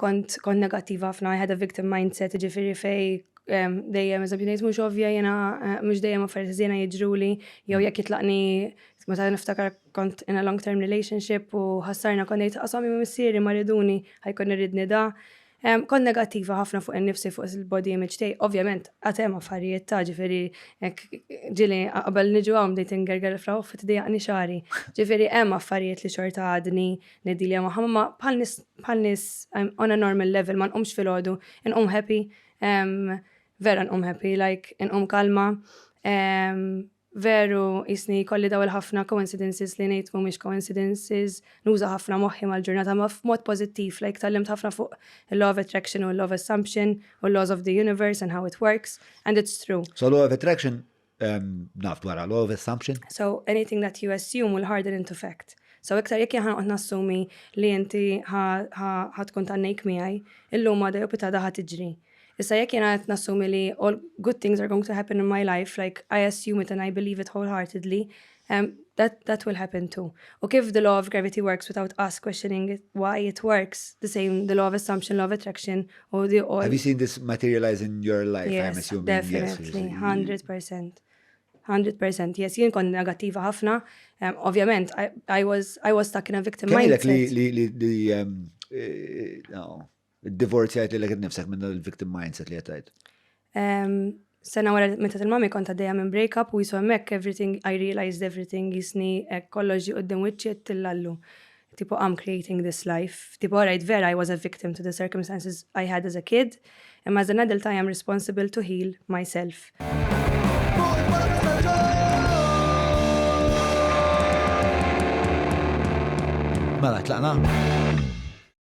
kont negattiva ħafna, I had a victim mindset, ġifieri fej dejjem eżempju ngħid mhux ovvja jiena mhux dejjem affarijiet żiena jiġruli, jew jekk jitlaqni meta niftakar kont in a long term relationship u ħassarna kont ngħid Qas Ommi Missieri ma riduni ħajkun iridni da. Kont negattiva ħafna fuq innifsi fuq il-body image tiegħi. Ovvjament qatt hemm affarijiet ta' ġifieri ġieli qabel niġu hawn bdejt ingerger fra fit dejjaqni xari. Ġifieri hemm affarijiet li xorta għadni niddilja magħhom ma bħal nies on a normal level ma nqumx filgħodu, inqum happy, vera nqum happy, like inqum kalma. Veru jisni kolli daw ħafna coincidences li ngħid mhumiex coincidences, nuża ħafna moħħi mal-ġurnata ma f'mod pożittiv, like tallimt ħafna fuq il-law of attraction u l-law of assumption u l-laws of the universe and how it works, and it's true. So law of attraction, naf dwar law of assumption? So anything that you assume will harden into fact. So iktar jekk ħanqod nassumi li inti ħatkun tannejk miegħi, illum għada jew pitada ħad tiġri. Issa jekk jiena qed nassumi li all good things are going to happen in my life, like I assume it and I believe it wholeheartedly, that will happen too. U kif the law of gravity works without us questioning it, why it works, the same, the law of assumption, law of attraction, or the all. Have you seen this materialize in your life? Yes, I'm assuming definitely, yes. 100%. 100%. Yes, jien kon negattiva ħafna. Obvjament, I was stuck in a victim mindset. Divorzjajt li l-għed nifsek minn il-victim mindset li għetajt? Sena wara meta il-mami kont għaddejja minn break-up u jisu hemmhekk everything, I realized everything, jisni kollox ġie qudiem wiċċi tillallu. Tipo, I'm creating this life. Tipo, alright, vera, I was a victim to the circumstances I had as a kid. Imma as an adult, I am responsible to heal myself. Mela, tlaqna?